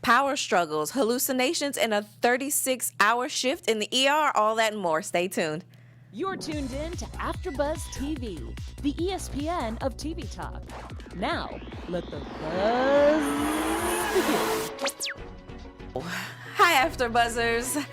power struggles, hallucinations, and a 36-hour shift in the ER, all that and more. Stay tuned. You're tuned in to AfterBuzz TV, the ESPN of TV talk. Now, let the buzz begin. Hi, AfterBuzzers.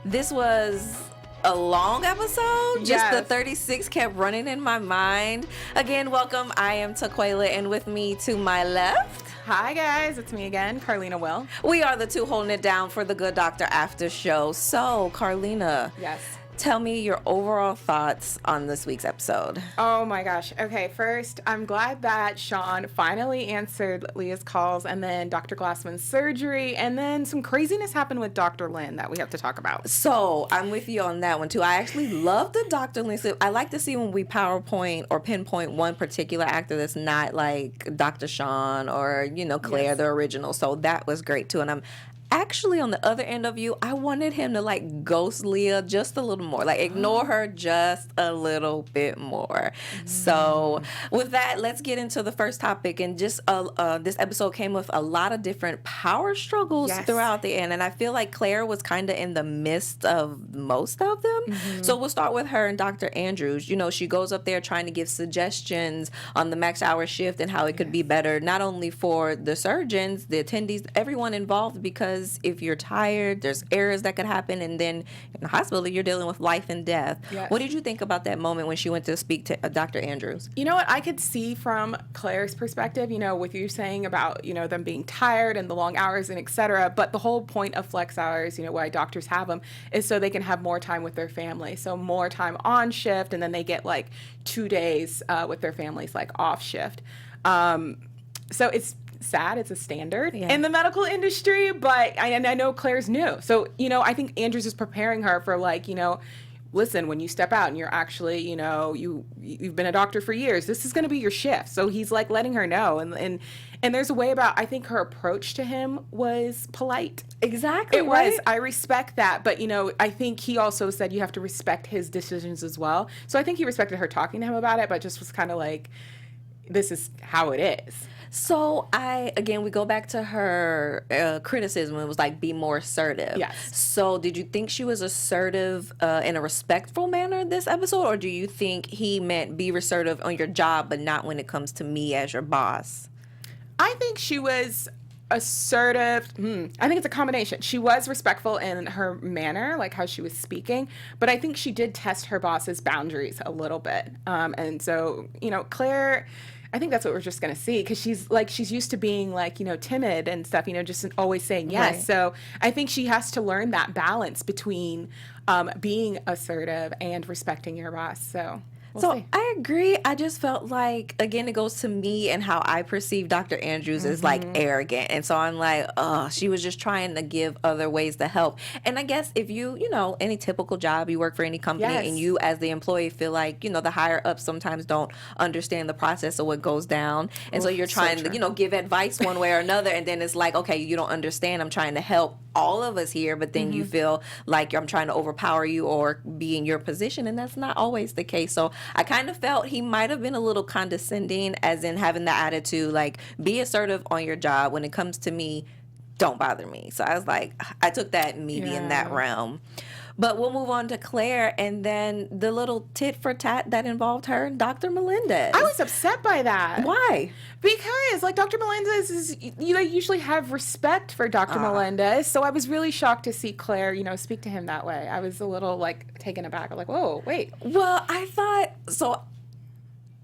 This was a long episode. Just the 36 kept running in my mind. Again, welcome. I am Taquaila, and with me to my left. Hi guys, it's me again, Carlina Will. We are the two holding it down for the Good Doctor After Show. So, Carlina. Yes. Tell me your overall thoughts on this week's episode. Oh my gosh. Okay, first, I'm glad that Shaun finally answered Leah's calls, and then Dr. Glassman's surgery, and then some craziness happened with Dr. Lynn that we have to talk about. So, I'm with you on that one too. I actually love the Dr. Lynn. I like to see when we PowerPoint or pinpoint one particular actor that's not like Dr. Shaun or, Claire, yes, the original. So that was great too. And I'm actually on the other end of you, I wanted him to like ghost Leah just a little more, like ignore her just a little bit more. So with that, let's get into the first topic. And just this episode came with a lot of different power struggles throughout the end, and I feel like Claire was kind of in the midst of most of them. So we'll start with her and Dr. Andrews. She goes up there trying to give suggestions on the max hour shift and how it could be better, not only for the surgeons, the attendees, everyone involved, because if you're tired, there's errors that could happen, and then in the hospital, you're dealing with life and death. Yes. What did you think about that moment when she went to speak to Dr. Andrews? You know what? I could see from Claire's perspective, with you saying about, them being tired and the long hours and et cetera, but the whole point of flex hours, why doctors have them, is so they can have more time with their family. So more time on shift, and then they get like 2 days with their families, like off shift. So it's sad, it's a standard in the medical industry, but I know Claire's new. So, I think Andrews is preparing her for listen, when you step out and you're actually, you've been a doctor for years, this is going to be your shift. So he's like letting her know. And there's a way about, I think her approach to him was polite. Exactly. It was. I respect that. But, I think he also said you have to respect his decisions as well. So I think he respected her talking to him about it, but just was kind of like, this is how it is. So we go back to her criticism. It was like, be more assertive. Yes. So did you think she was assertive in a respectful manner this episode, or do you think he meant be assertive on your job, but not when it comes to me as your boss? I think she was assertive. I think it's a combination. She was respectful in her manner, like how she was speaking, but I think she did test her boss's boundaries a little bit. And so, Claire, I think that's what we're just going to see, because she's used to being timid and stuff, just always saying yes. Right. So I think she has to learn that balance between being assertive and respecting your boss. So we'll see. I agree. I just felt like, again, it goes to me and how I perceive Dr. Andrews as like arrogant. And so I'm like, she was just trying to give other ways to help. And I guess if you any typical job, you work for any company, and you as the employee feel like, the higher ups sometimes don't understand the process of what goes down. And so you're trying to, give advice one way or another. And then it's like, okay, you don't understand. I'm trying to help all of us here. But then you feel like I'm trying to overpower you or be in your position. And that's not always the case. So I kind of felt he might have been a little condescending, as in having the attitude, like, be assertive on your job. When it comes to me, don't bother me. So I was like, I took that maybe in that realm. But we'll move on to Claire, and then the little tit for tat that involved her and Dr. Melendez. I was upset by that. Why? Because, Dr. Melendez is, they usually have respect for Dr. Melendez, so I was really shocked to see Claire, speak to him that way. I was a little, taken aback. I'm like, whoa, wait. Well, I thought, so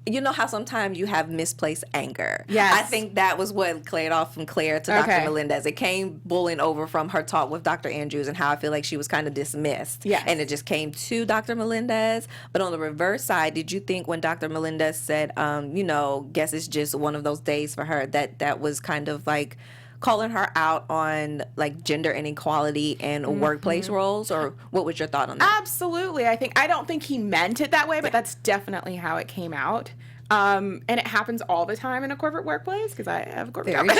you know how sometimes you have misplaced anger? Yes. I think that was what cleared off from Claire to Dr. Melendez. It came bullying over from her talk with Dr. Andrews and how I feel like she was kind of dismissed. Yes. And it just came to Dr. Melendez. But on the reverse side, did you think when Dr. Melendez said, guess it's just one of those days for her, that was kind of like calling her out on gender inequality and workplace roles? Or what was your thought on that? Absolutely. I don't think he meant it that way, but that's definitely how it came out. And it happens all the time in a corporate workplace, because I have a corporate job. So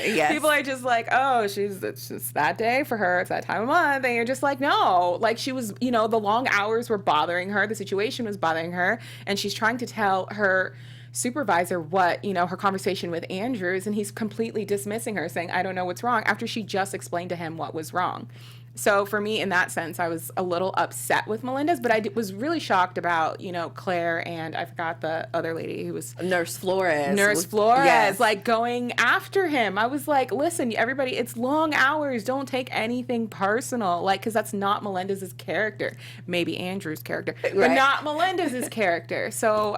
Yes. people are just like, oh, it's just that day for her. It's that time of month. And you're just like, no, she was, the long hours were bothering her. The situation was bothering her. And she's trying to tell her supervisor what, her conversation with Andrews, and he's completely dismissing her, saying, I don't know what's wrong, after she just explained to him what was wrong. So for me, in that sense, I was a little upset with Melendez, but I was really shocked about, Claire and I forgot the other lady who was... Nurse Flores. Yes. Like, going after him. I was like, listen, everybody, it's long hours. Don't take anything personal. Like, because that's not Melendez's character. Maybe Andrew's character, but not Melendez's character. So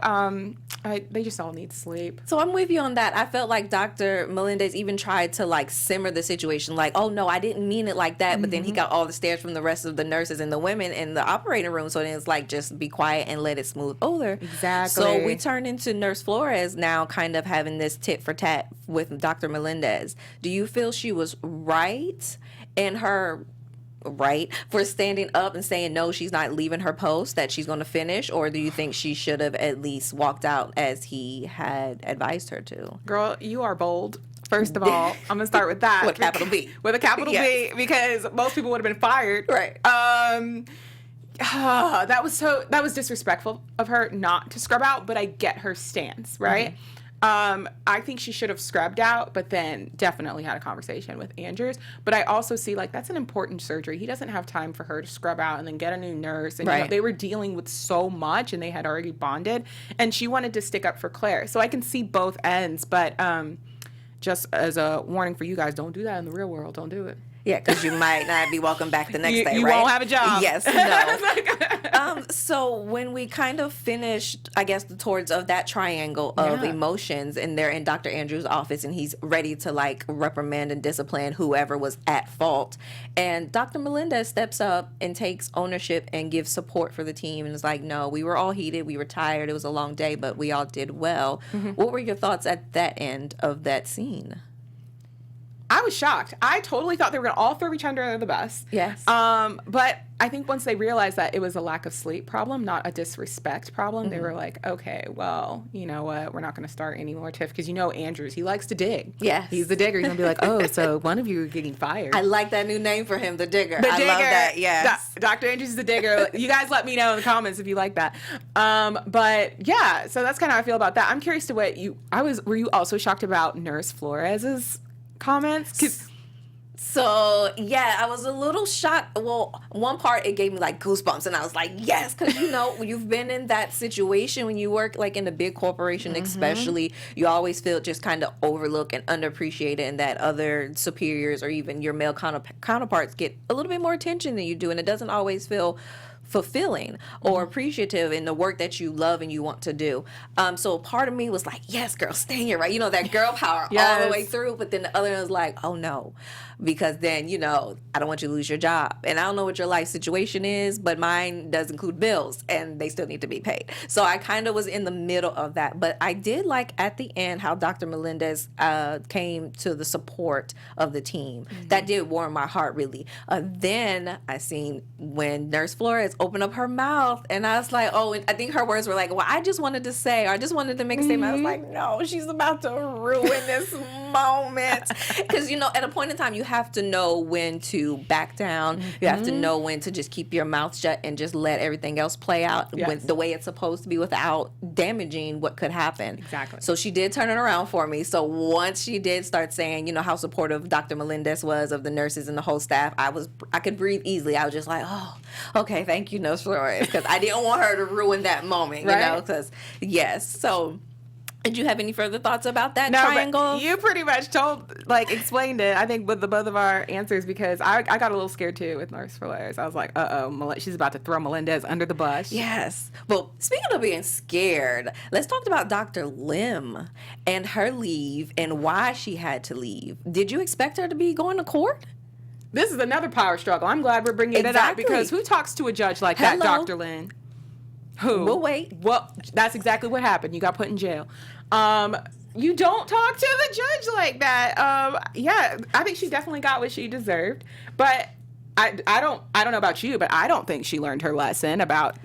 they just all need sleep. So I'm with you on that. I felt like Dr. Melendez even tried to, like, simmer the situation. Like, oh, no, I didn't mean it like that. But then he got all the stares from the rest of the nurses and the women in the operating room. So then it's like, just be quiet and let it smooth over. Exactly. So we turn into Nurse Flores now kind of having this tit for tat with Dr. Melendez. Do you feel she was right in her for standing up and saying, no, she's not leaving her post, that she's going to finish? Or do you think she should have at least walked out as he had advised her to? Girl, you are bold. First of all, I'm gonna start with that. With a capital B. With a capital B, because most people would have been fired. Right. That was disrespectful of her not to scrub out, but I get her stance, right? I think she should have scrubbed out, but then definitely had a conversation with Andrews. But I also see, like, that's an important surgery. He doesn't have time for her to scrub out and then get a new nurse. And they were dealing with so much, and they had already bonded. And she wanted to stick up for Claire. So I can see both ends, but just as a warning for you guys, don't do that in the real world. Don't do it. Yeah, because you might not be welcome back the next day, you right? won't have a job. Yes, no. So when we kind of finished, I guess, towards of that triangle of emotions, and they're in Dr. Andrews' office, and he's ready to, like, reprimand and discipline whoever was at fault. And Dr. Melendez steps up and takes ownership and gives support for the team, and is like, no, we were all heated, we were tired, it was a long day, but we all did well. What were your thoughts at that end of that scene? I was shocked. I totally thought they were going to all throw each other under the bus. Yes. But I think once they realized that it was a lack of sleep problem, not a disrespect problem, they were like, okay, well, you know what? We're not going to start any more tiff, because Andrews, he likes to dig. Yes. He's the digger. He's going to be like, oh, so one of you are getting fired. I like that new name for him, the digger. The I digger. love that, yes. Dr. Andrews is the digger. You guys let me know in the comments if you like that. But yeah, so that's kind of how I feel about that. I'm curious to what were you also shocked about Nurse Flores's comments? So, yeah, I was a little shocked. Well, one part, it gave me, like, goosebumps, and I was like, yes, because, you've been in that situation when you work, like, in a big corporation especially. You always feel just kind of overlooked and underappreciated, and that other superiors or even your male counterparts get a little bit more attention than you do, and it doesn't always feel fulfilling or appreciative in the work that you love and you want to do. So part of me was like, yes, girl, stay here, right? That girl power all the way through. But then the other one was like, oh no, because then, I don't want you to lose your job. And I don't know what your life situation is, but mine does include bills and they still need to be paid. So I kind of was in the middle of that. But I did like at the end how Dr. Melendez came to the support of the team. That did warm my heart, really. Then I seen when Nurse Flores opened up her mouth, and I was like, oh, and I think her words were like, well, I just wanted to say, or I just wanted to make a statement. I was like, no, she's about to ruin this moment. Because, at a point in time, you have to know when to back down. You have to know when to just keep your mouth shut and just let everything else play out the way it's supposed to be without damaging what could happen. Exactly. So she did turn it around for me. So once she did start saying, how supportive Dr. Melendez was of the nurses and the whole staff, I could breathe easily. I was just like, oh, okay, thank you, Nurse Flores, because I didn't want her to ruin that moment, because, yes. So did you have any further thoughts about that triangle? You pretty much explained it, I think, with the both of our answers, because I got a little scared, too, with Nurse Flores. I was like, uh-oh, she's about to throw Melendez under the bus. Yes. Well, speaking of being scared, let's talk about Dr. Lim and her leave and why she had to leave. Did you expect her to be going to court? This is another power struggle. I'm glad we're bringing it up, because who talks to a judge like that, Dr. Lynn? Who? We'll wait. Well, that's exactly what happened. You got put in jail. You don't talk to the judge like that. Yeah, I think she definitely got what she deserved. But I don't know about you, but I don't think she learned her lesson about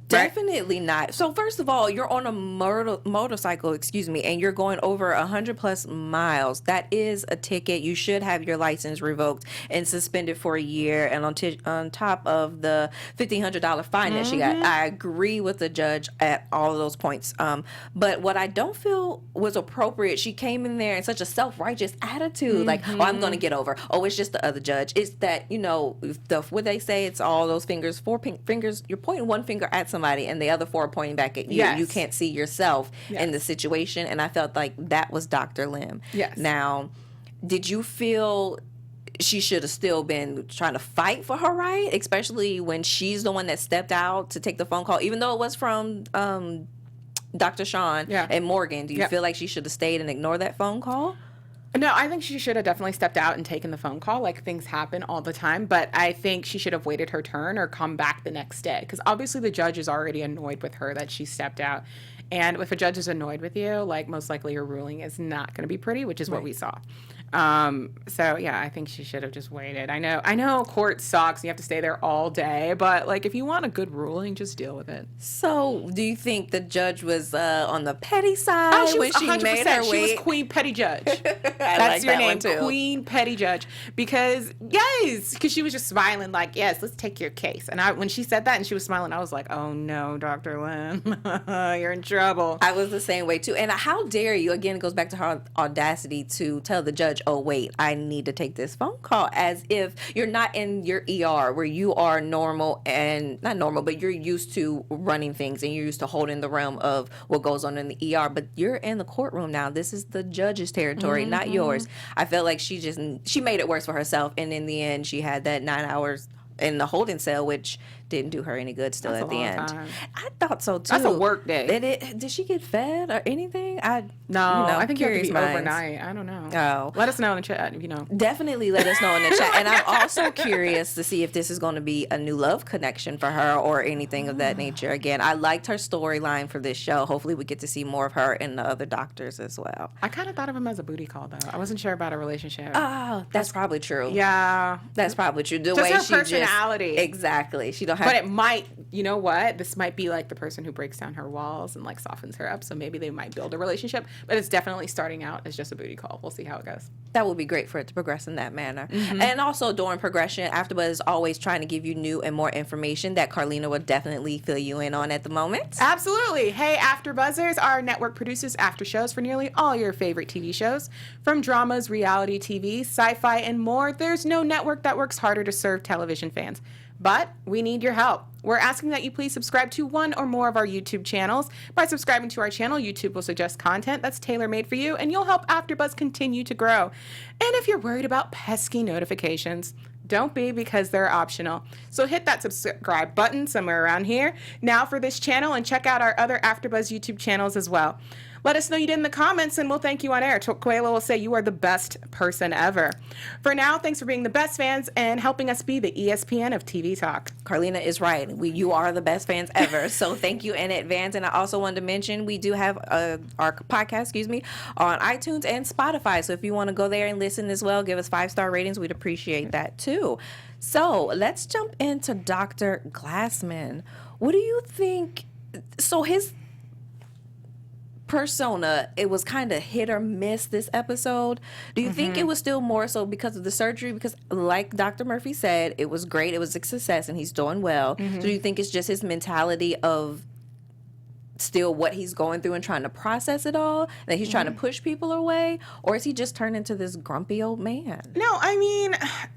Definitely not. So first of all, you're on a motorcycle, and you're going over 100+ miles. That is a ticket. You should have your license revoked and suspended for a year, and on top of the $1,500 fine that she got. I agree with the judge at all of those points. But what I don't feel was appropriate, she came in there in such a self-righteous attitude, like, oh, I'm going to get over. Oh, it's just the other judge. It's that, what they say, it's all those fingers, four fingers. You're pointing one finger at somebody and the other four are pointing back at you. Yes. You can't see yourself in the situation. And I felt like that was Dr. Lim. Yes. Now, did you feel she should have still been trying to fight for her right, especially when she's the one that stepped out to take the phone call, even though it was from Dr. Shaun and Morgan? Do you feel like she should have stayed and ignored that phone call? No, I think she should have definitely stepped out and taken the phone call. Like, things happen all the time, but I think she should have waited her turn or come back the next day, because obviously the judge is already annoyed with her that she stepped out. And if a judge is annoyed with you, like, most likely your ruling is not going to be pretty, which is what we saw. So yeah, I think she should have just waited. I know court sucks. You have to stay there all day, but like, if you want a good ruling, just deal with it. So do you think the judge was on the petty side when she 100%. Made her wait? She was Queen Petty Judge. That's your name, Queen Petty Judge. Because she was just smiling like, yes, let's take your case. And when she said that and she was smiling, I was like, oh no, Dr. Lim, you're in trouble. I was the same way too. And how dare you? Again, it goes back to her audacity to tell the judge, oh wait, I need to take this phone call, as if you're not in your ER where you are normal, and not normal, but you're used to running things and you're used to holding the realm of what goes on in the ER, but you're in the courtroom now. This is the judge's territory, not yours. I felt like she made it worse for herself, and in the end she had that 9 hours in the holding cell, which didn't do her any good still. That's at the end. Time. I thought so too. That's a work day. Did she get fed or anything? I think you have to be overnight. I don't know. Oh. Let us know in the chat if you know. Definitely let us know in the chat. And I'm also curious to see if this is going to be a new love connection for her or anything of that nature. Again, I liked her storyline for this show. Hopefully we get to see more of her and the other doctors as well. I kind of thought of him as a booty call, though. I wasn't sure about a relationship. Oh, that's probably true. Yeah. That's probably true. The just way her she personality. Exactly. She don't have. But it might, you know what? This might be like the person who breaks down her walls and like softens her up. So maybe they might build a relationship. But it's definitely starting out as just a booty call. We'll see how it goes. That would be great for it to progress in that manner. And also during progression, AfterBuzz is always trying to give you new and more information that Carlina will definitely fill you in on at the moment. Absolutely. Hey, AfterBuzzers, our network produces after shows for nearly all your favorite TV shows. From dramas, reality TV, sci-fi, and more, there's no network that works harder to serve television fans. But we need your help. We're asking that you please subscribe to one or more of our YouTube channels. By subscribing to our channel, YouTube will suggest content that's tailor-made for you, and you'll help AfterBuzz continue to grow. And if you're worried about pesky notifications, don't be, because they're optional. So hit that subscribe button somewhere around here now for this channel, and check out our other AfterBuzz YouTube channels as well. Let us know you did in the comments, and we'll thank you on air. Taquaila will say you are the best person ever. For now, thanks for being the best fans and helping us be the ESPN of TV talk. Carlina is right. You are the best fans ever. So thank you in advance. And I also wanted to mention we do have our podcast, on iTunes and Spotify. So if you want to go there and listen as well, give us 5-star ratings. We'd appreciate that too. So let's jump into Dr. Glassman. What do you think? So his persona, it was kind of hit or miss this episode. Do you think it was still more so because of the surgery? Because like Dr. Murphy said, it was great, it was a success, and he's doing well. So do you think it's just his mentality of still what he's going through and trying to process it all, that he's trying to push people away, or is he just turned into this grumpy old man? No, I mean,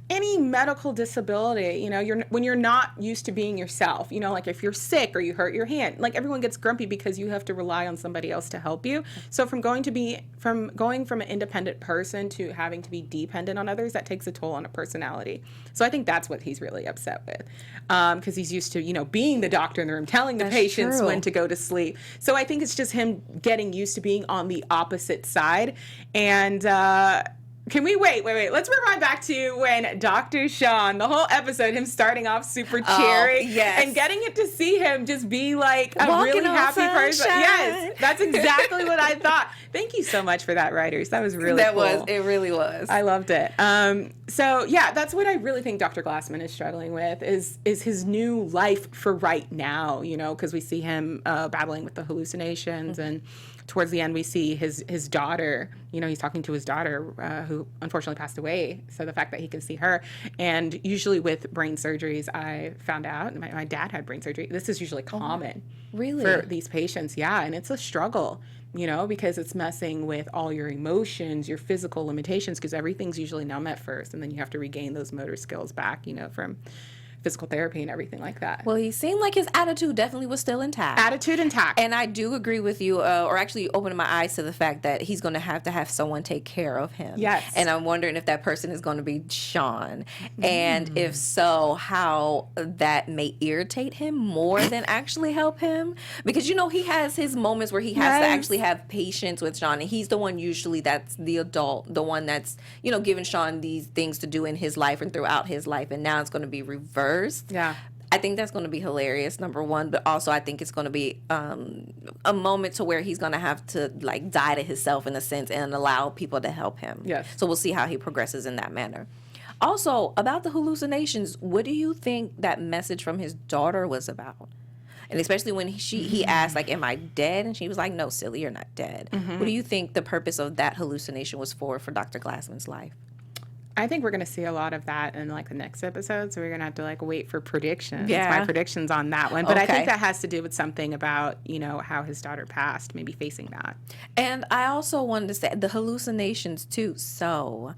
any medical disability, when you're not used to being yourself, like if you're sick or you hurt your hand, like everyone gets grumpy because you have to rely on somebody else to help you. So from going from an independent person to having to be dependent on others, that takes a toll on a personality. So I think that's what he's really upset with, because he's used to, being the doctor in the room, telling the patients when to go to sleep. So I think it's just him getting used to being on the opposite side and Can we wait? Let's rewind back to when Dr. Shaun, the whole episode, him starting off super cheery, yes. and getting it to see him just be like a Walking really on happy person. sunshine. Yes, that's exactly what I thought. Thank you so much for that, writers. That was really cool. It really was. I loved it. So yeah, that's what I really think Dr. Glassman is struggling with is his new life for right now, you know, because we see him battling with the hallucinations, and towards the end we see his daughter, you know, he's talking to his daughter who unfortunately passed away, so the fact that he can see her. And usually with brain surgeries, I found out, my dad had brain surgery, this is usually common for these patients. Yeah, and it's a struggle, you know, because it's messing with all your emotions, your physical limitations, because everything's usually numb at first, and then you have to regain those motor skills back, you know, from physical therapy and everything like that. Well, he seemed like his attitude definitely was still intact. Attitude intact. And I do agree with you, or actually opening my eyes to the fact that he's going to have someone take care of him. Yes. And I'm wondering if that person is going to be Shaun. And if so, how that may irritate him more than actually help him. Because, you know, he has his moments where he has to actually have patience with Shaun. And he's the one usually that's the adult, the one that's, you know, giving Shaun these things to do in his life and throughout his life. And now it's going to be reversed. Yeah. I think that's going to be hilarious, number one, but also I think it's going to be a moment to where he's going to have to like die to himself in a sense and allow people to help him. Yes. So we'll see how he progresses in that manner. Also, about the hallucinations, what do you think that message from his daughter was about? And especially when he asked, like, am I dead? And she was like, no, silly, you're not dead. What do you think the purpose of that hallucination was for Dr. Glassman's life? I think we're going to see a lot of that in like the next episode, so we're going to have to like wait for predictions. Yeah. My predictions on that one. But I Okay. think that has to do with something about, you know, how his daughter passed, maybe facing that. And I also wanted to say the hallucinations too. So,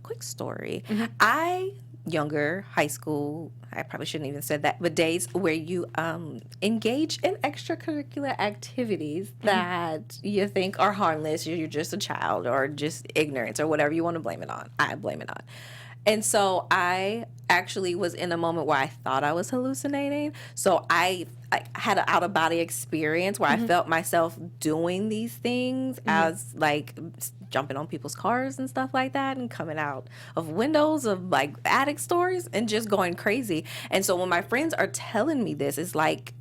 quick story. Younger, high school, I probably shouldn't even said that, but days where you engage in extracurricular activities that you think are harmless, you're just a child or just ignorance or whatever you want to blame it on. I blame it on. And so I actually was in a moment where I thought I was hallucinating. So I had an out-of-body experience where I felt myself doing these things as like jumping on people's cars and stuff like that and coming out of windows of like attic stories and just going crazy. And so when my friends are telling me this, it's like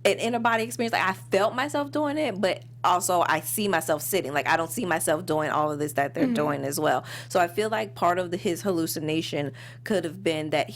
an inner-body experience. Like I felt myself doing it, but also I see myself sitting. Like I don't see myself doing all of this that they're doing as well. So I feel like part of his hallucination could have been that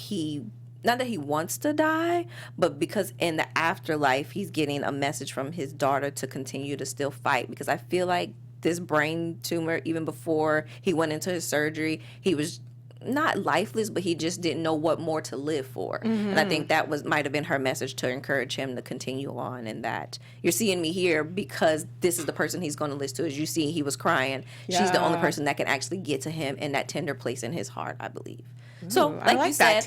not that he wants to die, but because in the afterlife, he's getting a message from his daughter to continue to still fight. Because I feel like this brain tumor, even before he went into his surgery, he was not lifeless, but he just didn't know what more to live for. And I think that might have been her message to encourage him to continue on, and that you're seeing me here because this is the person he's going to listen to. As you see, he was crying. She's the only person that can actually get to him in that tender place in his heart, I believe. So, like you said,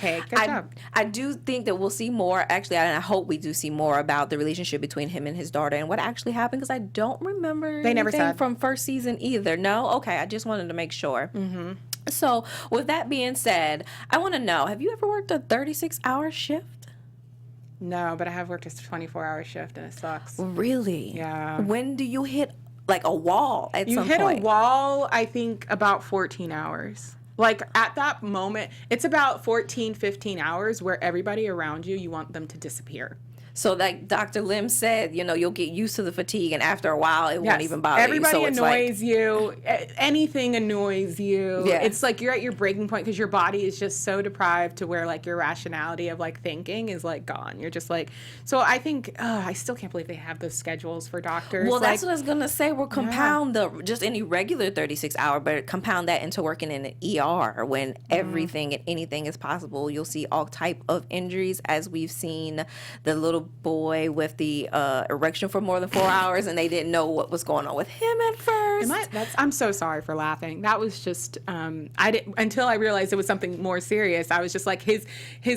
I do think that we'll see more, actually, and I hope we do see more about the relationship between him and his daughter and what actually happened, because I don't remember anything from first season either. No? Okay, I just wanted to make sure. So, with that being said, I want to know, have you ever worked a 36-hour shift? No, but I have worked a 24-hour shift, and it sucks. Really? Yeah. When do you hit, like, a wall at some point? You hit a wall, I think, about 14 hours. Like, at that moment, it's about 14, 15 hours where everybody around you, you want them to disappear. So, like Dr. Lim said, you know, you'll get used to the fatigue, and after a while, it won't even bother Everybody you. So annoys you. Anything annoys you. Yeah. It's like you're at your breaking point because your body is just so deprived to where, like, your rationality of, like, thinking is, like, gone. You're just, like... So I think... I still can't believe they have those schedules for doctors. Well, that's what I was going to say. We'll compound just any regular 36-hour, but compound that into working in an ER when everything and anything is possible. You'll see all type of injuries, as we've seen the little boy with the erection for more than 4 hours, and they didn't know what was going on with him at first. I'm so sorry for laughing. That was just I didn't until I realized it was something more serious. I was just like his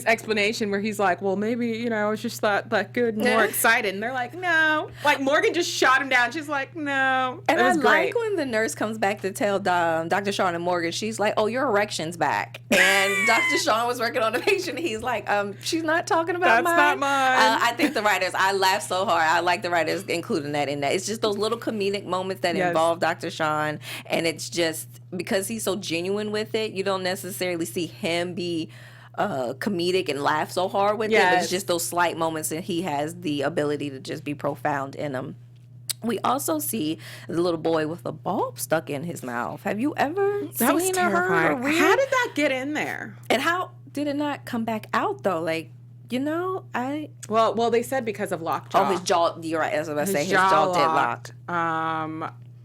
explanation where he's like, well, maybe, you know, I was just that good and more excited, and they're like, no, like Morgan just shot him down. She's like, no, and it was I great. like when the nurse comes back to tell Dr. Shaun and Morgan, she's like, oh, your erection's back, and Dr. Shaun was working on a patient. He's like, she's not talking about That's not mine. I I think the writers, I laughed so hard. I like the writers including that in that. It's just those little comedic moments that involve Dr. Shaun, and it's just because he's so genuine with it, you don't necessarily see him be comedic and laugh so hard with it, but it's just those slight moments, and he has the ability to just be profound in them. We also see the little boy with a bulb stuck in his mouth. Have you ever seen or heard? How did that get in there? And how did it not come back out though? Like, you know, well, they said because of lockjaw. Oh, his jaw. You're right. As I was saying, his jaw did locked.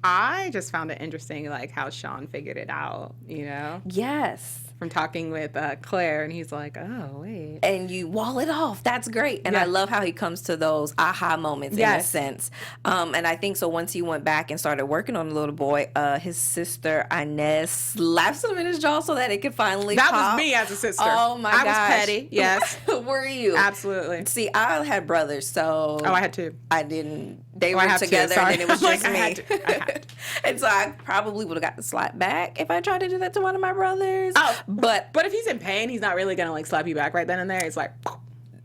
I just found it interesting, like how Shaun figured it out. You know. Yes. From talking with Claire, and he's like, oh, wait. And you wall it off. That's great. And I love how he comes to those aha moments in a sense. And I think so once he went back and started working on the little boy, his sister Inez slaps him in his jaw so that it could finally pop. That was me as a sister. Oh, my gosh. I was petty, yes. Were you? Absolutely. See, I had brothers, so... Oh, I had two. I didn't... They were together, and then it was just me. I had to. And so I probably would have got the slap back if I tried to do that to one of my brothers. Oh, but if he's in pain, he's not really gonna like slap you back right then and there. It's like,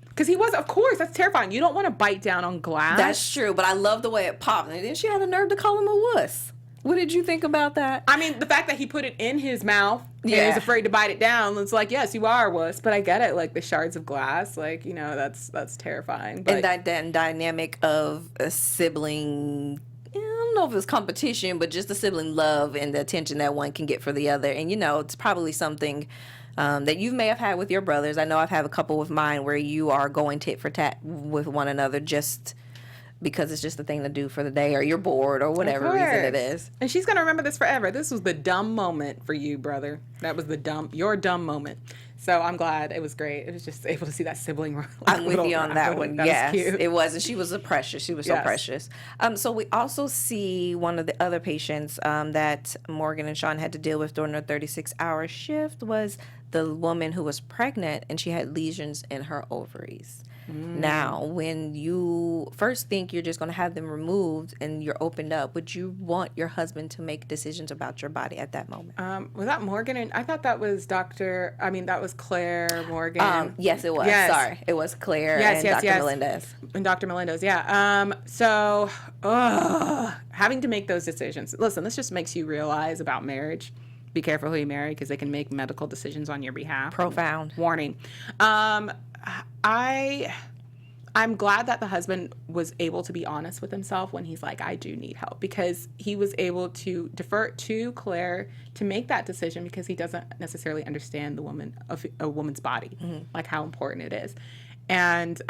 because he was, of course, that's terrifying. You don't want to bite down on glass. That's true, but I love the way it popped. And then she had a nerve to call him a wuss. What did you think about that? I mean, the fact that he put it in his mouth and he's afraid to bite it down, it's like, yes, you are a wuss, but I get it. Like the shards of glass, like, you know, that's terrifying. But, and that dynamic of a sibling, I don't know if it's competition, but just the sibling love and the attention that one can get for the other. And, you know, it's probably something that you may have had with your brothers. I know I've had a couple with mine where you are going tit for tat with one another just because it's just the thing to do for the day, or you're bored, or whatever reason it is. And she's going to remember this forever. This was the dumb moment for you, brother. That was your dumb moment. So I'm glad. It was great. It was just able to see that sibling. Like, I'm with you on that one. Yes, was cute. It was. And she was precious. She was so precious. So we also see one of the other patients that Morgan and Shaun had to deal with during their 36-hour shift was the woman who was pregnant, and she had lesions in her ovaries. Now, when you first think you're just going to have them removed and you're opened up, would you want your husband to make decisions about your body at that moment? Was that Morgan? And I thought that was that was Claire Morgan. Yes, it was. Yes. Sorry. It was Claire and Dr. Melendez. And Dr. Melendez, So, having to make those decisions. Listen, this just makes you realize about marriage. Be careful who you marry, because they can make medical decisions on your behalf. Profound. Warning. I'm glad that the husband was able to be honest with himself when he's like, I do need help, because he was able to defer to Claire to make that decision, because he doesn't necessarily understand a woman's body, like how important it is. And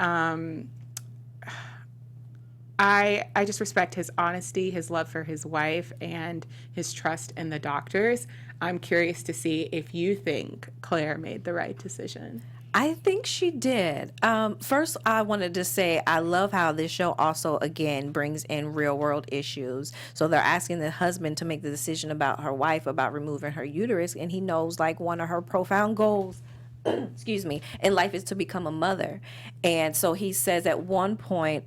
I just respect his honesty, his love for his wife, and his trust in the doctors. I'm curious to see if you think Claire made the right decision. I think she did. First, I wanted to say I love how this show also, again, brings in real world issues. So they're asking the husband to make the decision about her wife, about removing her uterus, and he knows like one of her profound goals excuse me, in life is to become a mother. And so he says at one point,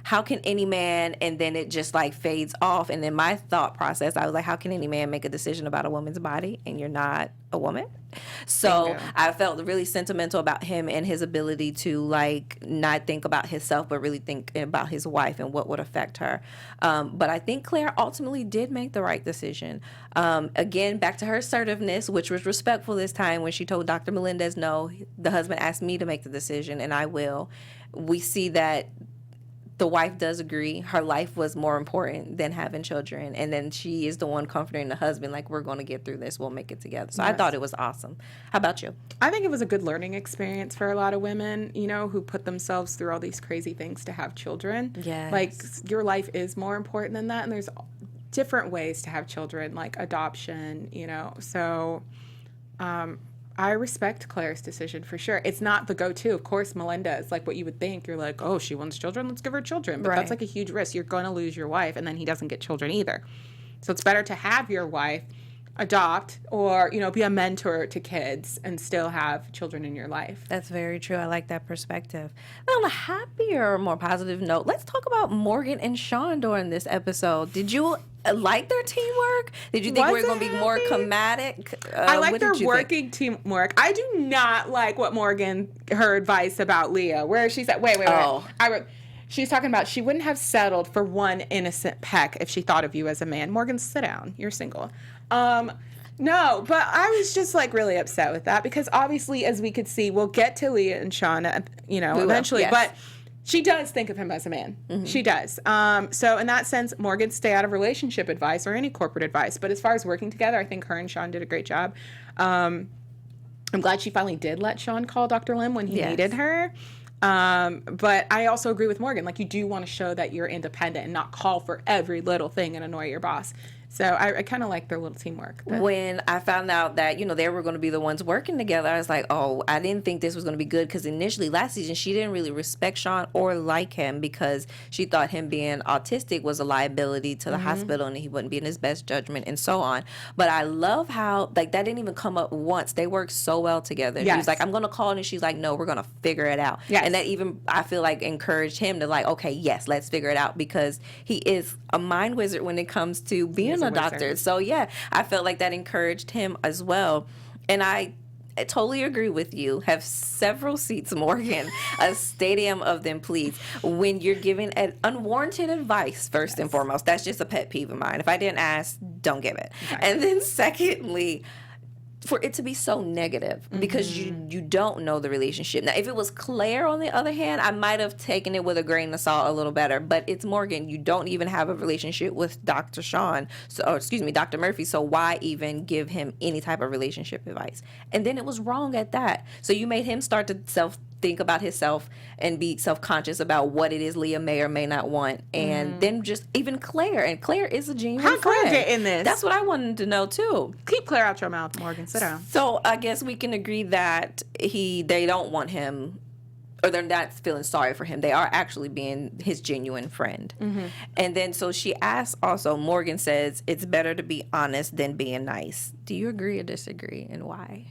how can any man, and then it just like fades off. And in my thought process, I was like, how can any man make a decision about a woman's body and you're not a woman? So I felt really sentimental about him and his ability to like not think about himself, but really think about his wife and what would affect her. But I think Claire ultimately did make the right decision. Again, back to her assertiveness, which was respectful this time when she told Dr. Melendez, no, the husband asked me to make the decision and I will. We see that the wife does agree her life was more important than having children, and then she is the one comforting the husband, like, we're going to get through this, we'll make it together. So I thought it was awesome. How about you? I think it was a good learning experience for a lot of women, you know, who put themselves through all these crazy things to have children. Yes. Like, your life is more important than that, and there's different ways to have children, like adoption, you know. So I respect Claire's decision for sure. It's not the go-to. Of course, Melendez, like what you would think. You're like, oh, she wants children, let's give her children. But that's like a huge risk. You're going to lose your wife, and then he doesn't get children either. So it's better to have your wife adopt or, you know, be a mentor to kids and still have children in your life. That's very true. I like that perspective. On a happier, more positive note, let's talk about Morgan and Shaun during this episode. Did you like their teamwork? Did you think we were going to be more comedic? I like their working teamwork. I do not like what her advice about Leah, where she said, wait. She's talking about she wouldn't have settled for one innocent peck if she thought of you as a man. Morgan, sit down. You're single. No, but I was just like really upset with that because obviously, as we could see, we'll get to Leah and Shaun, eventually. Yes. But she does think of him as a man. Mm-hmm. She does. So in that sense, Morgan, stay out of relationship advice or any corporate advice. But as far as working together, I think her and Shaun did a great job. I'm glad she finally did let Shaun call Dr. Lim when he needed her. But I also agree with Morgan. Like, you do want to show that you're independent and not call for every little thing and annoy your boss. So I kind of like their little teamwork. When I found out that, they were going to be the ones working together, I was like, oh, I didn't think this was going to be good because initially last season she didn't really respect Shaun or like him because she thought him being autistic was a liability to the hospital and he wouldn't be in his best judgment and so on. But I love how, like, that didn't even come up once. They worked so well together. Yes. He was like, I'm going to call, and she's like, no, we're going to figure it out. Yes. And that even, I feel like, encouraged him to like, okay, yes, let's figure it out because he is a mind wizard when it comes to being a doctor. So yeah, I felt like that encouraged him as well. And I totally agree with you. Have several seats, Morgan. A stadium of them, please. When you're giving unwarranted advice, first and foremost, that's just a pet peeve of mine. If I didn't ask, don't give it. Okay. And then secondly, for it to be so negative because you don't know the relationship. Now, if it was Claire, on the other hand, I might have taken it with a grain of salt a little better. But it's Morgan. You don't even have a relationship with Dr. Dr. Murphy. So why even give him any type of relationship advice? And then it was wrong at that. So you made him start to think about himself and be self-conscious about what it is Leah may or may not want. And then just even Claire. And Claire is a genuine friend. How Claire get in this? That's what I wanted to know, too. Keep Claire out your mouth, Morgan. Sit down. So I guess we can agree that they don't want him, or they're not feeling sorry for him. They are actually being his genuine friend. Mm-hmm. And then so she asks also, Morgan says, it's better to be honest than being nice. Do you agree or disagree, and why?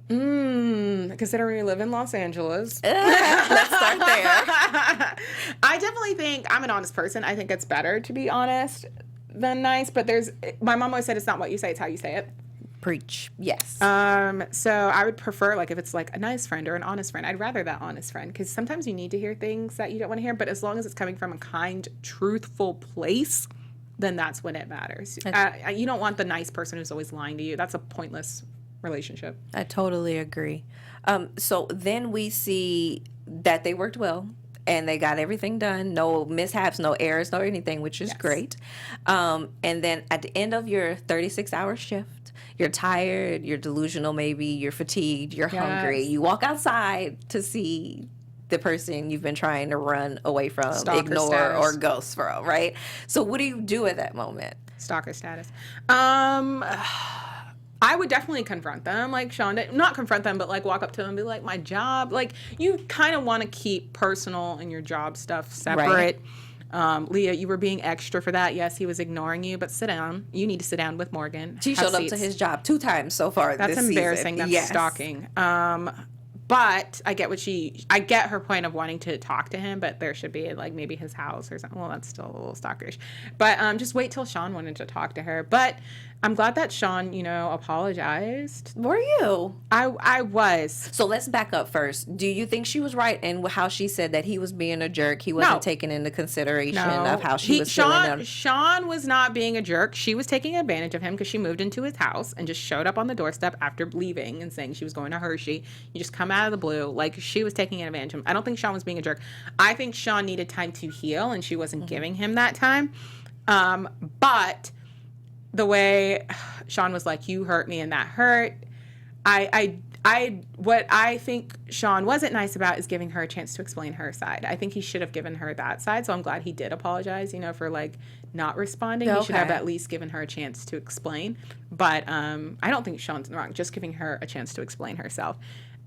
Considering we live in Los Angeles. Let's start there. I definitely think I'm an honest person. I think it's better to be honest than nice, but my mom always said it's not what you say, it's how you say it. Preach. Yes. So I would prefer, like, if it's like a nice friend or an honest friend, I'd rather that honest friend, because sometimes you need to hear things that you don't want to hear, but as long as it's coming from a kind, truthful place, then that's when it matters. You don't want the nice person who's always lying to you. That's a pointless relationship. I totally agree. So then we see that they worked well and they got everything done. No mishaps, no errors, no anything, which is great. And then at the end of your 36-hour shift, you're tired, you're delusional maybe, you're fatigued, you're hungry. You walk outside to see the person you've been trying to run away from, ignore, status. Or ghost from, right? So what do you do at that moment? Stalker status. I would definitely confront them, like Shaun did. Not confront them, but like walk up to them and be like, my job. Like, you kind of want to keep personal and your job stuff separate. Right. Leah, you were being extra for that. Yes, he was ignoring you, but sit down. You need to sit down with Morgan. She showed up to his job 2 times so far this season. That's embarrassing. That's stalking. But I get her point of wanting to talk to him, but there should be like maybe his house or something. Well, that's still a little stalkerish. But just wait till Shaun wanted to talk to her. But I'm glad that Shaun, apologized. Were you? I was. So let's back up first. Do you think she was right in how she said that he was being a jerk? He wasn't taking into consideration of how she was feeling. Shaun was not being a jerk. She was taking advantage of him because she moved into his house and just showed up on the doorstep after leaving and saying she was going to Hershey. You just come out of the blue. Like, she was taking advantage of him. I don't think Shaun was being a jerk. I think Shaun needed time to heal, and she wasn't giving him that time. But the way Shaun was like, you hurt me and that hurt. What I think Shaun wasn't nice about is giving her a chance to explain her side. I think he should have given her that side. So I'm glad he did apologize, for like not responding. Okay. He should have at least given her a chance to explain. But I don't think Shaun's wrong. Just giving her a chance to explain herself.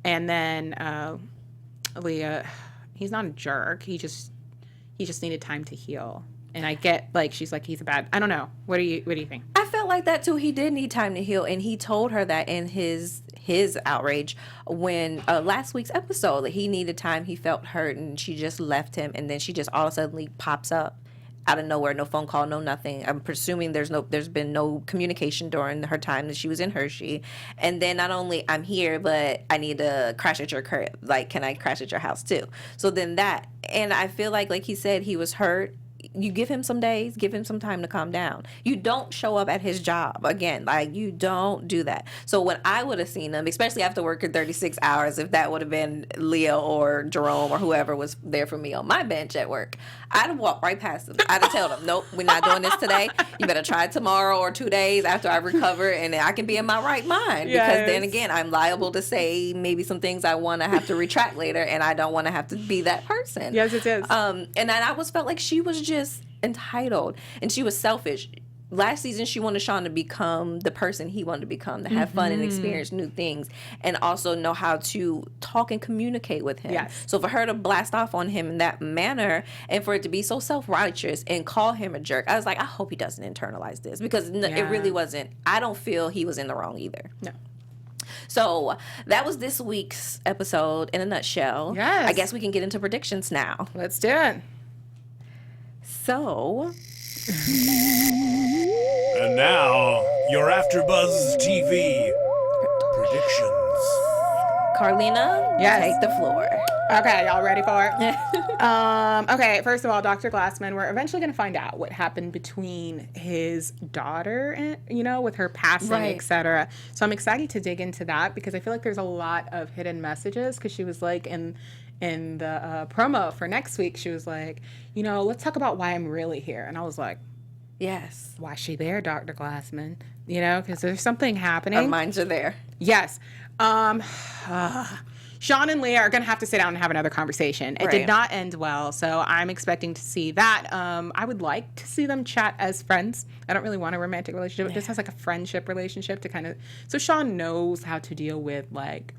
And then Leah, he's not a jerk. He just needed time to heal. And I get, like, she's like, he's a bad, I don't know. What do you think? I felt like that too. He did need time to heal, and he told her that in his outrage when last week's episode, that he needed time. He felt hurt, and she just left him, and then she just all of a sudden pops up out of nowhere, no phone call, no nothing. I'm presuming there's been no communication during her time that she was in Hershey. And then not only I'm here, but I need to crash at your crib. Like, can I crash at your house too? So then that, and I feel like he said, he was hurt. You give him some days, give him some time to calm down. You don't show up at his job again. Like, you don't do that. So when I would have seen him, especially after working 36 hours, if that would have been Leah or Jerome or whoever was there for me on my bench at work, I'd have walked right past him. I'd have told him, nope, we're not doing this today. You better try it tomorrow or 2 days after I recover, and I can be in my right mind. Yes. Because then again, I'm liable to say maybe some things I want to have to retract later, and I don't want to have to be that person. Yes, it is. And I always felt like she was just entitled, and she was selfish. Last season, she wanted Shaun to become the person he wanted to become, to have fun and experience new things, and also know how to talk and communicate with him. Yes. So for her to blast off on him in that manner, and for it to be so self-righteous and call him a jerk, I was like, I hope he doesn't internalize this, because it really wasn't. I don't feel he was in the wrong either. No. So that was this week's episode in a nutshell. Yes. I guess we can get into predictions now. Let's do it. So... And now, your AfterBuzz TV predictions. Carlina, Yes. take the floor. Okay, y'all ready for it? Okay, first of all, Dr. Glassman, we're eventually going to find out what happened between his daughter and, with her passing, Right. etc. So I'm excited to dig into that, because I feel like there's a lot of hidden messages, because she was like in the promo for next week, she was like, let's talk about why I'm really here. And I was like, Yes. why is she there, Dr. Glassman? Because there's something happening. Our minds are there. Yes. Shawn and Leah are going to have to sit down and have another conversation. It Right. did not end well, so I'm expecting to see that. I would like to see them chat as friends. I don't really want a romantic relationship. It just has like a friendship relationship to kind of... So Shaun knows how to deal with like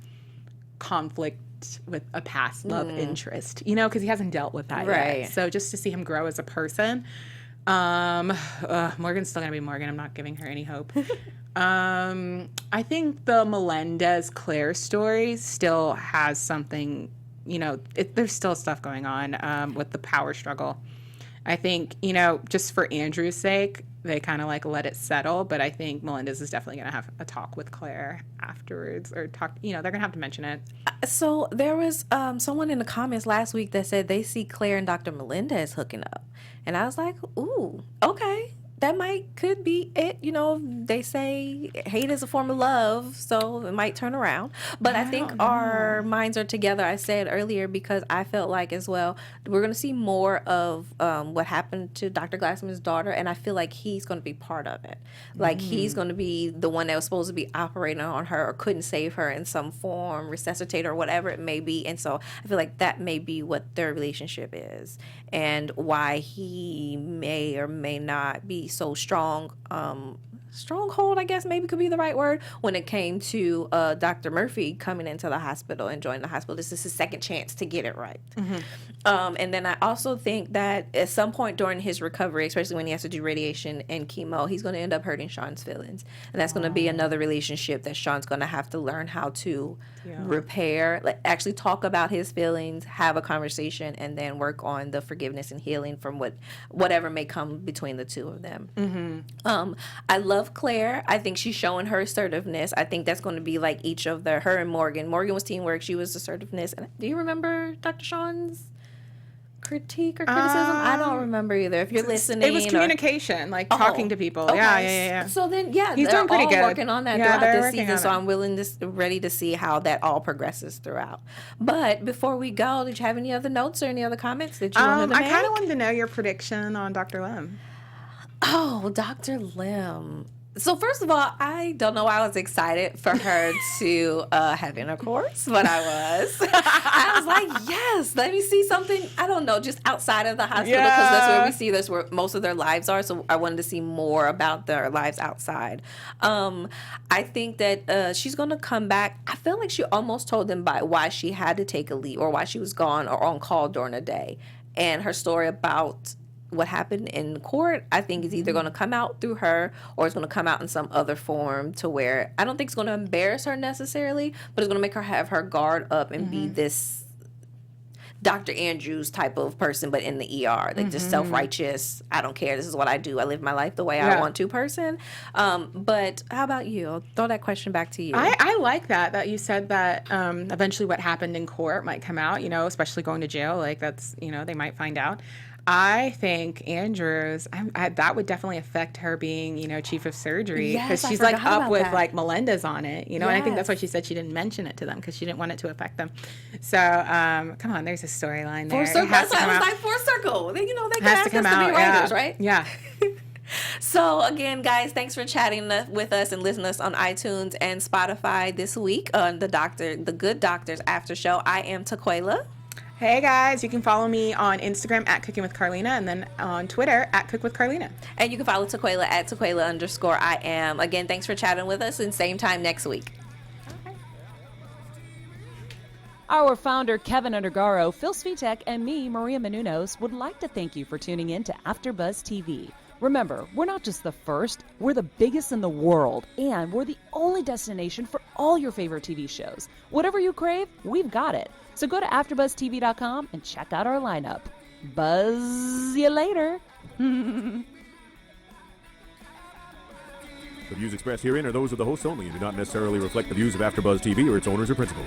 conflict with a past love interest, because he hasn't dealt with that Right. yet. So just to see him grow as a person. Morgan's still going to be Morgan. I'm not giving her any hope. I think the Melendez-Claire story still has something, there's still stuff going on with the power struggle. I think, just for Andrew's sake, they kind of like let it settle, but I think Melendez is definitely going to have a talk with Claire afterwards, or talk, they're going to have to mention it. So there was someone in the comments last week that said they see Claire and Dr. Melendez hooking up. And I was like, ooh, okay. That could be it. They say hate is a form of love, so it might turn around. But I think our minds are together, I said earlier, because I felt like as well, we're going to see more of what happened to Dr. Glassman's daughter, and I feel like he's going to be part of it. Like, he's going to be the one that was supposed to be operating on her or couldn't save her in some form, resuscitate her, or whatever it may be. And so I feel like that may be what their relationship is, and why he may or may not be so stronghold, I guess maybe could be the right word, when it came to Dr. Murphy coming into the hospital and joining the hospital. This is his second chance to get it right. And then I also think that at some point during his recovery, especially when he has to do radiation and chemo, he's going to end up hurting Shaun's feelings. And that's going to be another relationship that Shaun's going to have to learn how to repair, actually talk about his feelings, have a conversation, and then work on the forgiveness and healing from whatever may come between the two of them. I love Claire. I think she's showing her assertiveness. I think that's going to be like each of her and Morgan. Morgan was teamwork. She was assertiveness. And do you remember Dr. Shaun's critique or criticism? I don't remember either. If you're listening, It was communication, talking to people. Okay. Yeah. So then, He's they're doing pretty all good. working on that Yeah, throughout they're this working season. on So it. I'm ready to see how that all progresses throughout. But before we go, did you have any other notes or any other comments that you wanted to make? I kind of wanted to know your prediction on Dr. Lim. Oh, Dr. Lim. So first of all, I don't know why I was excited for her to have intercourse, but I was. I was like, yes, let me see something, I don't know, just outside of the hospital, because that's where we see that's where most of their lives are. So I wanted to see more about their lives outside. I think that she's going to come back. I feel like she almost told them why she had to take a leave or why she was gone or on call during the day. And her story about what happened in court, I think, is either going to come out through her or it's going to come out in some other form to where I don't think it's going to embarrass her necessarily, but it's going to make her have her guard up and be this Dr. Andrews type of person, but in the ER, like just self-righteous. I don't care. This is what I do. I live my life the way I want to person. But how about you? I'll throw that question back to you. I like that you said that eventually what happened in court might come out, especially going to jail. Like that's, they might find out. I think Andrews, that would definitely affect her being, chief of surgery, because she's like up with like Melendez on it, and I think that's why she said she didn't mention it to them because she didn't want it to affect them. So come on, there's a storyline there. Full circle. That's why I was like full circle. They can ask us to be writers, right? Yeah. So again, guys, thanks for chatting with us and listening to us on iTunes and Spotify this week on the Good Doctors After Show. I am Taquaila. Hey guys, you can follow me on Instagram at Cooking with Carlina and then on Twitter at Cook with Carlina. And you can follow Taquaila at Taquaila_I am. Again, thanks for chatting with us and same time next week. Okay. Our founder, Kevin Undergaro, Phil Svitek, and me, Maria Menounos, would like to thank you for tuning in to AfterBuzz TV. Remember, we're not just the first, we're the biggest in the world, and we're the only destination for all your favorite TV shows. Whatever you crave, we've got it. So go to AfterBuzzTV.com and check out our lineup. Buzz you later. The views expressed herein are those of the hosts only and do not necessarily reflect the views of AfterBuzz TV or its owners or principals.